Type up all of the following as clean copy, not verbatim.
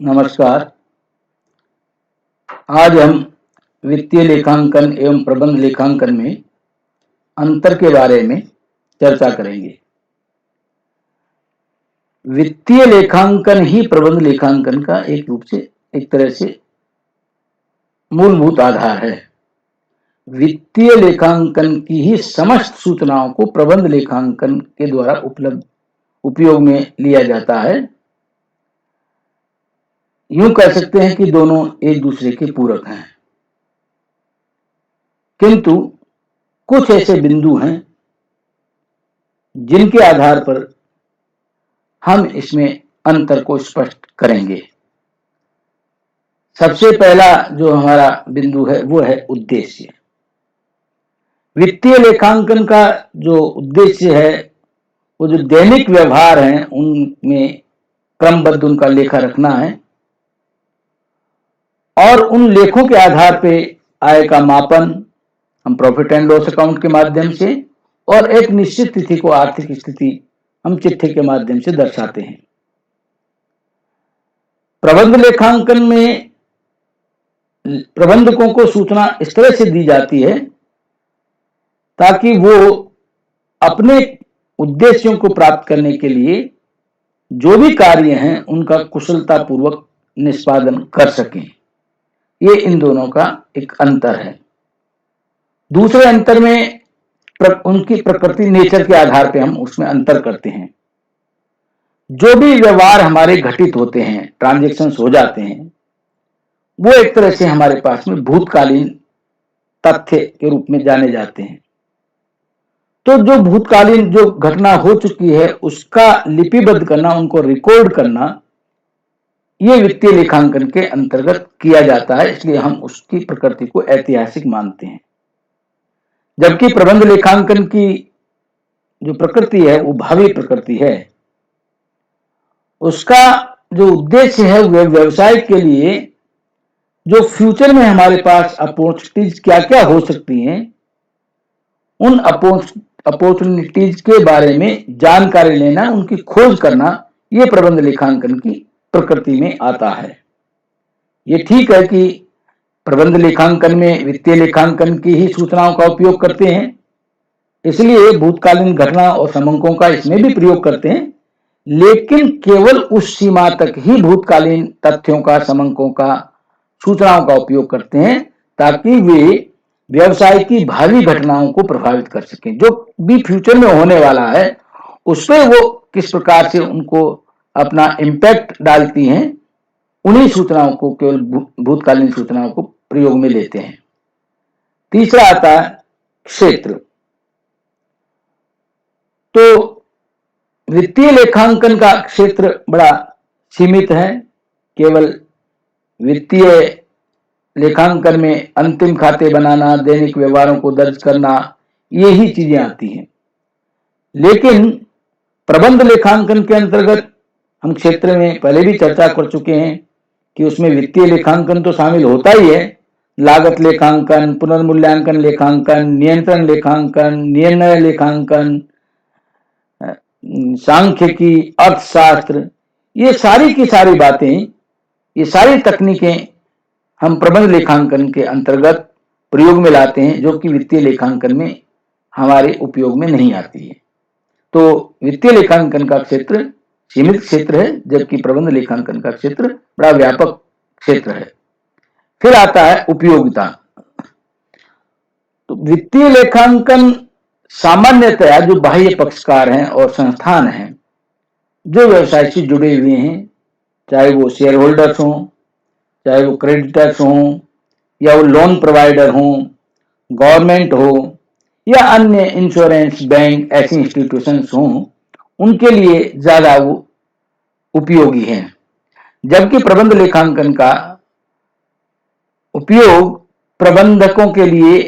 नमस्कार। आज हम वित्तीय लेखांकन एवं प्रबंध लेखांकन में अंतर के बारे में चर्चा करेंगे। वित्तीय लेखांकन ही प्रबंध लेखांकन का एक तरह से मूलभूत आधार है। वित्तीय लेखांकन की ही समस्त सूचनाओं को प्रबंध लेखांकन के द्वारा उपयोग में लिया जाता है। यूं कह सकते हैं कि दोनों एक दूसरे के पूरक हैं, किंतु कुछ ऐसे बिंदु हैं जिनके आधार पर हम इसमें अंतर को स्पष्ट करेंगे। सबसे पहला जो हमारा बिंदु है वो है उद्देश्य। वित्तीय लेखांकन का जो उद्देश्य है वो जो दैनिक व्यवहार हैं उनमें क्रमबद्ध उनका लेखा रखना है और उन लेखों के आधार पे आय का मापन हम प्रॉफिट एंड लॉस अकाउंट के माध्यम से और एक निश्चित तिथि को आर्थिक स्थिति हम चिट्ठी के माध्यम से दर्शाते हैं। प्रबंध लेखांकन में प्रबंधकों को सूचना इस तरह से दी जाती है ताकि वो अपने उद्देश्यों को प्राप्त करने के लिए जो भी कार्य हैं उनका कुशलतापूर्वक निष्पादन कर सकें। ये इन दोनों का एक अंतर है। दूसरे अंतर में उनकी प्रकृति नेचर के आधार पे हम उसमें अंतर करते हैं। जो भी व्यवहार हमारे घटित होते हैं, ट्रांजैक्शंस हो जाते हैं, वो एक तरह से हमारे पास में भूतकालीन तथ्य के रूप में जाने जाते हैं। तो जो भूतकालीन जो घटना हो चुकी है उसका लिपिबद्ध करना, उनको रिकॉर्ड करना, ये वित्तीय लेखांकन के अंतर्गत किया जाता है। इसलिए हम उसकी प्रकृति को ऐतिहासिक मानते हैं, जबकि प्रबंध लेखांकन की जो प्रकृति है वो भावी प्रकृति है। उसका जो उद्देश्य है वो व्यवसाय के लिए जो फ्यूचर में हमारे पास अपॉर्चुनिटीज क्या क्या हो सकती हैं, उन अपॉर्चुनिटीज के बारे में जानकारी लेना, उनकी खोज करना, ये प्रबंध लेखांकन की प्रकृति में आता है। ये ठीक है कि प्रबंध लेखांकन में वित्तीय लेखांकन की ही सूचनाओं का उपयोग करते हैं, इसलिए भूतकालीन घटना और समंकों का इसमें भी प्रयोग करते हैं, लेकिन केवल उस सीमा तक ही भूतकालीन तथ्यों का, समंकों का, सूचनाओं का उपयोग करते हैं ताकि वे व्यवसाय की भावी घटनाओं को प्रभावित कर सकें। जो भी फ्यूचर में होने वाला है उस पर वो किस प्रकार से उनको अपना इम्पैक्ट डालती हैं, उन्हीं सूचनाओं को, केवल भूतकालीन सूचनाओं को प्रयोग में लेते हैं। तीसरा आता है क्षेत्र। तो वित्तीय लेखांकन का क्षेत्र बड़ा सीमित है। केवल वित्तीय लेखांकन में अंतिम खाते बनाना, दैनिक व्यवहारों को दर्ज करना, ये ही चीजें आती हैं। लेकिन प्रबंध लेखांकन के अंतर्गत हम क्षेत्र में पहले भी चर्चा कर चुके हैं कि उसमें वित्तीय लेखांकन तो शामिल होता ही है। लागत लेखांकन, पुनर्मूल्यांकन लेखांकन, नियंत्रण लेखांकन, निर्णय लेखांकन, सांख्यिकी, अर्थशास्त्र, ये सारी की सारी बातें, ये सारी तकनीकें हम प्रबंध लेखांकन के अंतर्गत प्रयोग में लाते हैं, जो कि वित्तीय लेखांकन में हमारे उपयोग में नहीं आती है। तो वित्तीय लेखांकन का क्षेत्र सीमित क्षेत्र है, जबकि प्रबंध लेखांकन का क्षेत्र बड़ा व्यापक क्षेत्र है। फिर आता है उपयोगिता। तो वित्तीय लेखांकन सामान्यतया जो बाह्य पक्षकार हैं और संस्थान हैं जो व्यवसाय से जुड़े हुए हैं, चाहे वो शेयर होल्डर्स हों, चाहे वो क्रेडिटर्स हों, या वो लोन प्रोवाइडर हों, गवर्नमेंट हो, या अन्य इंश्योरेंस, बैंक, ऐसी इंस्टीट्यूशंस हों, उनके लिए ज्यादा वो उपयोगी हैं। जबकि प्रबंध लेखांकन का उपयोग प्रबंधकों के लिए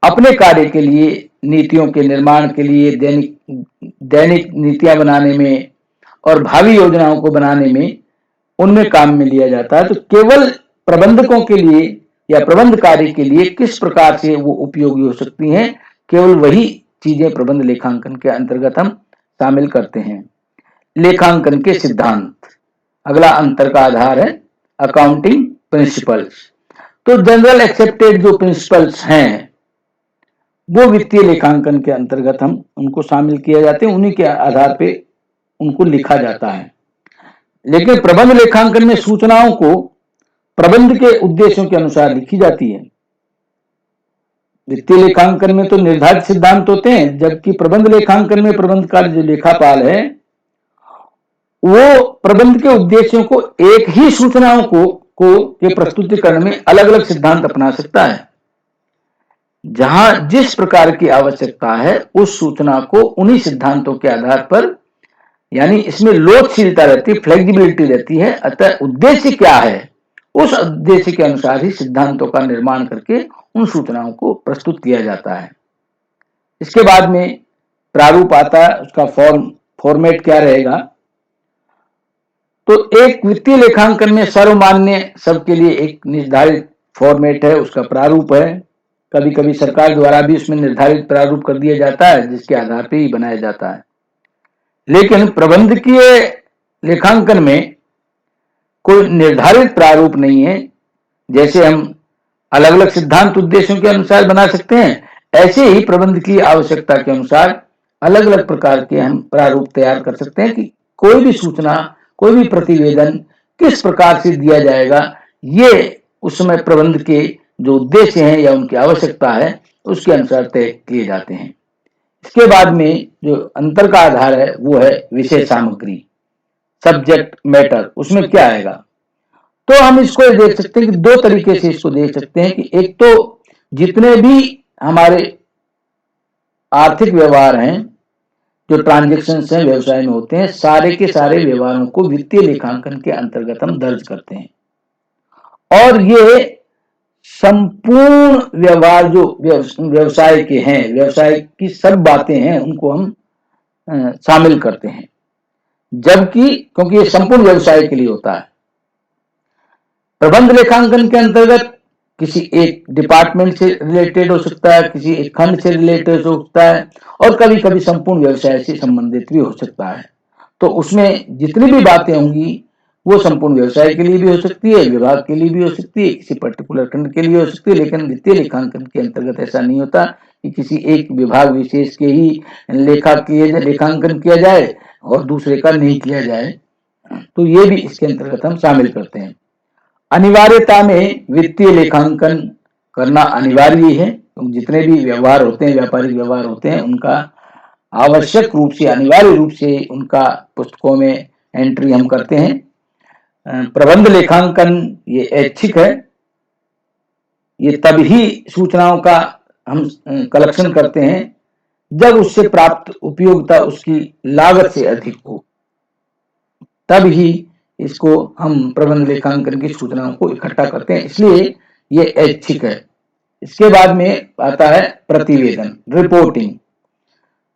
अपने कार्य के लिए, नीतियों के निर्माण के लिए, दैनिक नीतियां बनाने में और भावी योजनाओं को बनाने में, उनमें काम में लिया जाता है। तो केवल प्रबंधकों के लिए या प्रबंध कार्य के लिए किस प्रकार से वो उपयोगी हो सकती हैं, केवल वही चीजें प्रबंध लेखांकन के अंतर्गत हम शामिल करते हैं। लेखांकन के सिद्धांत। अगला अंतर का आधार है अकाउंटिंग प्रिंसिपल्स। तो जनरल एक्सेप्टेड जो प्रिंसिपल्स हैं वो वित्तीय लेखांकन के अंतर्गत हम उनको शामिल किए जाते हैं, उन्हीं के आधार पे उनको लिखा जाता है। लेकिन प्रबंध लेखांकन में सूचनाओं को प्रबंध के उद्देश्यों के अनुसार लिखी जाती है। वित्तीय लेखांकन में तो निर्धारित सिद्धांत होते हैं, जबकि प्रबंध लेखांकन में प्रबंधकार जो लेखापाल है वो प्रबंध के उद्देश्यों को एक ही सूचनाओं को के प्रस्तुतिकरण में अलग अलग सिद्धांत अपना सकता है। जहां जिस प्रकार की आवश्यकता है उस सूचना को उन्हीं सिद्धांतों के आधार पर, यानी इसमें लोचशीलता रहती है, फ्लेक्सिबिलिटी रहती है। अतः उद्देश्य क्या है उस उद्देश्य के अनुसार ही सिद्धांतों का निर्माण करके उन सूचनाओं को प्रस्तुत किया जाता है। इसके बाद में प्रारूप आता है, उसका फॉर्मेट क्या रहेगा। तो एक वित्तीय लेखांकन में सर्वमान्य सबके लिए एक निर्धारित फॉर्मेट है, उसका प्रारूप है। कभी कभी सरकार द्वारा भी उसमें निर्धारित प्रारूप कर दिया जाता है जिसके आधार पर ही बनाया जाता है। लेकिन प्रबंधकीय लेखांकन में कोई निर्धारित प्रारूप नहीं है। जैसे हम अलग अलग सिद्धांत उद्देश्यों के अनुसार बना सकते हैं, ऐसे ही प्रबंध की आवश्यकता के अनुसार अलग अलग प्रकार के हम प्रारूप तैयार कर सकते हैं कि कोई भी सूचना, कोई भी प्रतिवेदन किस प्रकार से दिया जाएगा, ये उस समय प्रबंध के जो उद्देश्य हैं या उनकी आवश्यकता है उसके अनुसार तय किए जाते हैं। इसके बाद में जो अंतर का आधार है वो है विषय सामग्री, सब्जेक्ट मैटर। उसमें क्या आएगा, तो हम इसको देख सकते हैं कि दो तरीके से इसको देख सकते हैं कि एक तो जितने भी हमारे आर्थिक व्यवहार हैं, जो ट्रांजैक्शंस हैं व्यवसाय में होते हैं, सारे के सारे व्यवहारों को वित्तीय लेखांकन के अंतर्गत हम दर्ज करते हैं। और ये संपूर्ण व्यवहार जो व्यवसाय के हैं, व्यवसाय की सब बातें हैं, उनको हम शामिल करते हैं। जबकि क्योंकि ये संपूर्ण व्यवसाय के लिए होता है। प्रबंध लेखांकन के अंतर्गत किसी एक डिपार्टमेंट से रिलेटेड हो सकता है, किसी एक खंड से रिलेटेड हो सकता है, और कभी कभी संपूर्ण व्यवसाय से संबंधित भी हो सकता है। तो उसमें जितनी भी बातें होंगी वो संपूर्ण व्यवसाय के लिए भी हो सकती है, विभाग के लिए भी हो सकती है, किसी पर्टिकुलर खंड के लिए हो सकती है। लेकिन वित्तीय लेखांकन के अंतर्गत ऐसा नहीं होता कि किसी एक विभाग विशेष के ही लेखांकन किया जाए और दूसरे का नहीं किया जाए। तो ये भी इसके अंतर्गत हम शामिल करते हैं। अनिवार्यता में वित्तीय लेखांकन करना अनिवार्य है। जितने भी व्यवहार होते हैं, व्यापारिक व्यवहार होते हैं, उनका आवश्यक रूप से, अनिवार्य रूप से उनका पुस्तकों में एंट्री हम करते हैं। प्रबंध लेखांकन ये ऐच्छिक है, ये तभी सूचनाओं का हम कलेक्शन करते हैं जब उससे प्राप्त उपयोगिता उसकी लागत से अधिक हो, तब ही इसको हम प्रबंध लेखांकन की सूचनाओं को इकट्ठा करते हैं, इसलिए ये ऐच्छिक है। इसके बाद में आता है प्रतिवेदन, रिपोर्टिंग।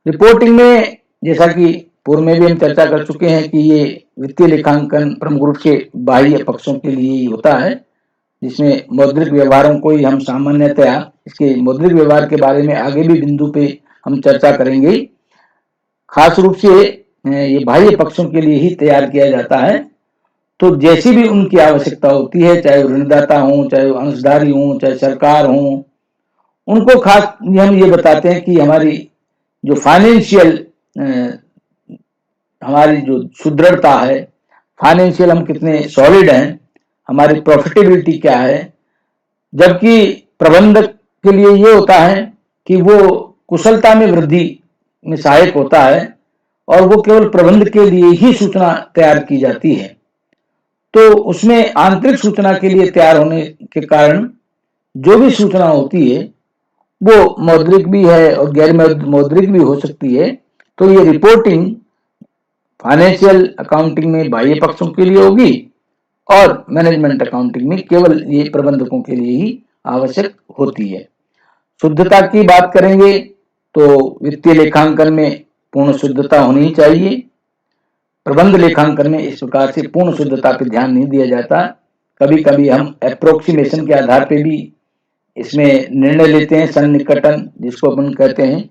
रिपोर्टिंग में जैसा कि पूर्व में भी हम चर्चा कर चुके हैं कि ये वित्तीय लेखांकन प्रमुख रूप से बाह्य पक्षों के लिए ही होता है, जिसमें मौद्रिक व्यवहारों को ही हम सामान्यतया, इसके मौद्रिक व्यवहार के बारे में आगे भी बिंदु पे हम चर्चा करेंगे, खास रूप से ये बाह्य पक्षों के लिए ही तैयार किया जाता है। तो जैसी भी उनकी आवश्यकता होती है, चाहे वो ऋणदाता हो, चाहे वो अंशधारी हो, चाहे सरकार हो, उनको खास हम ये बताते हैं कि हमारी जो फाइनेंशियल, हमारी जो सुदृढ़ता है, फाइनेंशियल हम कितने सॉलिड हैं, हमारी प्रॉफिटेबिलिटी क्या है। जबकि प्रबंधक के लिए ये होता है कि वो कुशलता में वृद्धि में सहायक होता है और वो केवल प्रबंध के लिए ही सूचना तैयार की जाती है। तो उसमें आंतरिक सूचना के लिए तैयार होने के कारण जो भी सूचना होती है वो मौद्रिक भी है और गैर मौद्रिक भी हो सकती है। तो ये रिपोर्टिंग फाइनेंशियल अकाउंटिंग में बाह्य पक्षों के लिए होगी और मैनेजमेंट अकाउंटिंग में केवल ये प्रबंधकों के लिए ही आवश्यक होती है। शुद्धता की बात करेंगे तो वित्तीय लेखांकन में पूर्ण शुद्धता होनी चाहिए। प्रबंध लेखांकन में इस प्रकार से पूर्ण शुद्धता पर ध्यान नहीं दिया जाता। कभी कभी हम अप्रोक्सीमेशन के आधार पर भी इसमें निर्णय लेते हैं, सन्निकटन जिसको अपन कहते हैं,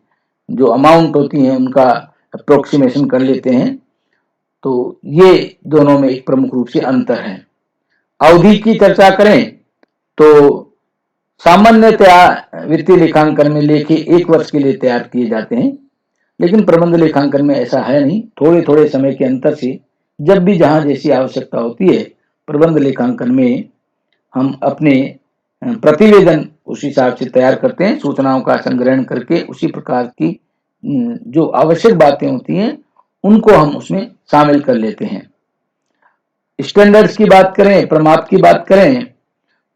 जो अमाउंट होती है उनका अप्रोक्सीमेशन कर लेते हैं। तो ये दोनों में एक प्रमुख रूप से अंतर है। अवधि की चर्चा करें तो सामान्यतया वित्तीय लेखांकन में लेखे 1 वर्ष के लिए तैयार किए जाते हैं, लेकिन प्रबंध लेखांकन में ऐसा है नहीं। थोड़े थोड़े समय के अंतर से जब भी जहां जैसी आवश्यकता होती है, प्रबंध लेखांकन में हम अपने प्रतिवेदन उस हिसाब से तैयार करते हैं, सूचनाओं का संग्रहण करके उसी प्रकार की जो आवश्यक बातें होती हैं उनको हम उसमें शामिल कर लेते हैं। स्टैंडर्ड्स की बात करें, प्रमाप की बात करें,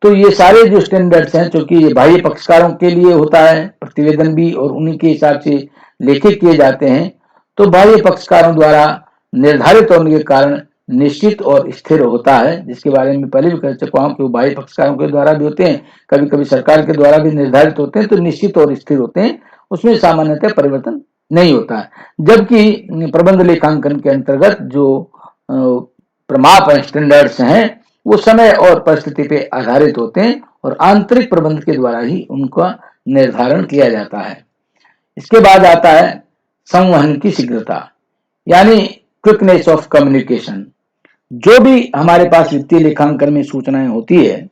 तो ये सारे जो स्टैंडर्ड्स हैं, चूंकि ये बाह्य पक्षकारों के लिए होता है प्रतिवेदन भी और उन्हीं के हिसाब से लेखे किए जाते हैं, तो बाह्य पक्षकारों द्वारा निर्धारित होने के कारण निश्चित और स्थिर होता है, जिसके बारे में पहले भी कह चुका हूं कि वो बाह्य पक्षकारों के द्वारा भी होते हैं, कभी कभी सरकार के द्वारा भी निर्धारित होते हैं, तो निश्चित और स्थिर होते हैं, उसमें सामान्यतः परिवर्तन नहीं होता है। जबकि प्रबंध लेखांकन के अंतर्गत जो प्रमाप स्टैंडर्ड्स हैं वो समय और परिस्थिति पे आधारित होते हैं और आंतरिक प्रबंध के द्वारा ही उनका निर्धारण किया जाता है। इसके बाद आता है संवहन की शीघ्रता, यानी क्विकनेस ऑफ कम्युनिकेशन। जो भी हमारे पास वित्तीय लेखांकन में सूचनाएं होती है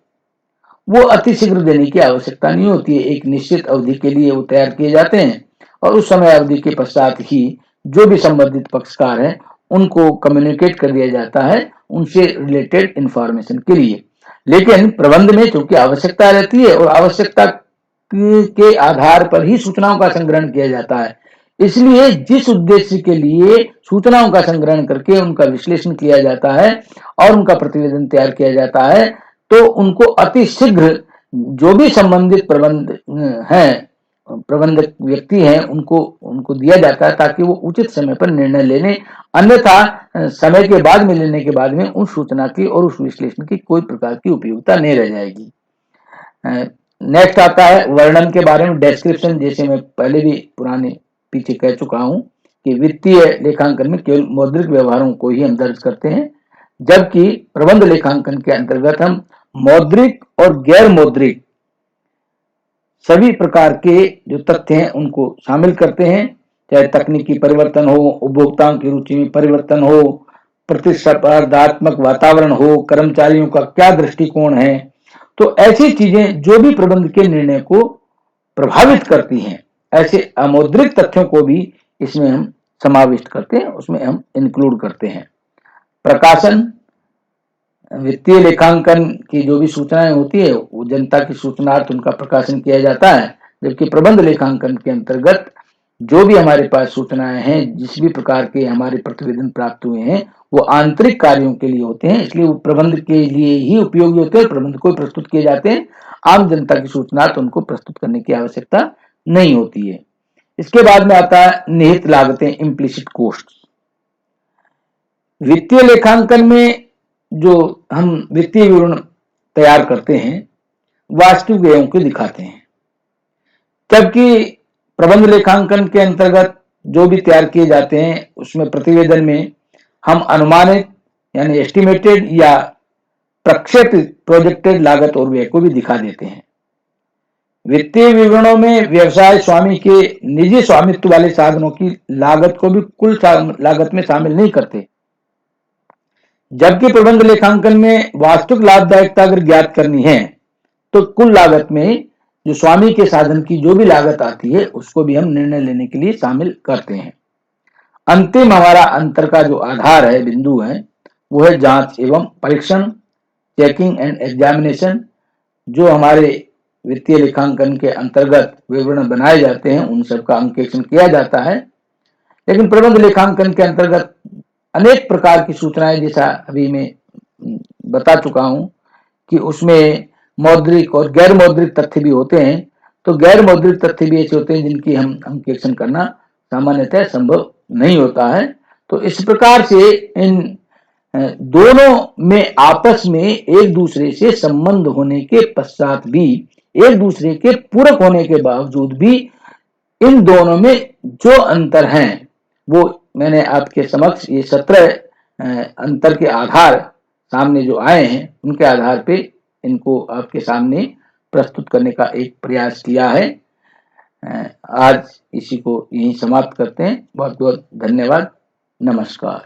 वो अतिशीघ्र देने की आवश्यकता नहीं होती है। एक निश्चित अवधि के लिए वो तैयार किए जाते हैं और उस समय अवधि के पश्चात ही जो भी संबंधित पक्षकार है उनको कम्युनिकेट कर दिया जाता है उनसे रिलेटेड इंफॉर्मेशन के लिए। लेकिन प्रबंध में चूंकि आवश्यकता रहती है और आवश्यकता के आधार पर ही सूचनाओं का संग्रहण किया जाता है, इसलिए जिस उद्देश्य के लिए सूचनाओं का संग्रहण करके उनका विश्लेषण किया जाता है और उनका प्रतिवेदन तैयार किया जाता है, तो उनको अति शीघ्र जो भी संबंधित प्रबंधक व्यक्ति हैं उनको दिया जाता है ताकि वो उचित समय पर निर्णय ले लें। अन्यथा समय के बाद में लेने के बाद में उस सूचना की और उस विश्लेषण की कोई प्रकार की उपयोगिता नहीं रह जाएगी। नेक्स्ट आता है वर्णन के बारे में, डेस्क्रिप्शन। जैसे मैं पहले भी पुराने पीछे कह चुका हूं कि वित्तीय लेखांकन में केवल मौद्रिक व्यवहारों को ही हम दर्ज करते हैं, जबकि प्रबंध लेखांकन के अंतर्गत हम मौद्रिक और गैर मौद्रिक सभी प्रकार के जो तथ्य हैं उनको शामिल करते हैं, चाहे तकनीकी परिवर्तन हो, उपभोक्ताओं की रुचि में परिवर्तन हो, प्रतिस्पर्धात्मक वातावरण हो, कर्मचारियों का क्या दृष्टिकोण है। तो ऐसी चीजें जो भी प्रबंध के निर्णय को प्रभावित करती हैं, ऐसे अमौद्रिक तथ्यों को भी इसमें हम समाविष्ट करते हैं, उसमें हम इंक्लूड करते हैं। प्रकाशन, वित्तीय लेखांकन की जो भी सूचनाएं होती है वो जनता की सूचनार्थ उनका प्रकाशन किया जाता है, जबकि प्रबंध लेखांकन के अंतर्गत जो भी हमारे पास सूचनाएं हैं, जिस भी प्रकार के हमारे प्रतिवेदन प्राप्त हुए हैं, वो आंतरिक कार्यों के लिए होते हैं, इसलिए वो प्रबंध के लिए ही उपयोगी होते हैं, प्रबंध को प्रस्तुत किए जाते हैं। आम जनता की सूचनार्थ उनको प्रस्तुत करने की आवश्यकता नहीं होती है। इसके बाद में आता है निहित लागतें, इम्प्लिसिट कॉस्ट। वित्तीय लेखांकन में जो हम वित्तीय विवरण तैयार करते हैं वास्तविक व्ययों को दिखाते हैं, जबकि प्रबंध लेखांकन के अंतर्गत जो भी तैयार किए जाते हैं उसमें प्रतिवेदन में हम अनुमानित यानी एस्टिमेटेड या प्रक्षेपित प्रोजेक्टेड लागत और व्यय को भी दिखा देते हैं। वित्तीय विवरणों में व्यवसाय स्वामी के निजी स्वामित्व वाले साधनों की लागत को भी कुल लागत में शामिल नहीं करते, जबकि प्रबंध लेखांकन में वास्तविक लाभदायकता अगर ज्ञात करनी है तो कुल लागत में जो स्वामी के साधन की जो भी लागत आती है उसको भी हम निर्णय लेने के लिए शामिल करते हैं। अंतिम हमारा अंतर का जो आधार है, बिंदु है, वो है जांच एवं परीक्षण, चेकिंग एंड एग्जामिनेशन। जो हमारे वित्तीय लेखांकन के अंतर्गत विवरण बनाए जाते हैं उन सबका अंकेक्षण किया जाता है, लेकिन प्रबंध लेखांकन के अंतर्गत अनेक प्रकार की सूचनाएं, जैसा अभी मैं बता चुका हूं कि उसमें मौद्रिक और गैर मौद्रिक तथ्य भी होते हैं, तो गैर मौद्रिक तथ्य भी ऐसे होते हैं जिनकी हम अंकेक्षण करना सामान्यतः संभव नहीं होता है। तो इस प्रकार से इन दोनों में आपस में एक दूसरे से संबंध होने के पश्चात भी, एक दूसरे के पूरक होने के बावजूद भी इन दोनों में जो अंतर हैं वो मैंने आपके समक्ष ये 17 अंतर के आधार सामने जो आए हैं उनके आधार पे इनको आपके सामने प्रस्तुत करने का एक प्रयास किया है। आज इसी को यहीं समाप्त करते हैं। बहुत बहुत धन्यवाद। नमस्कार।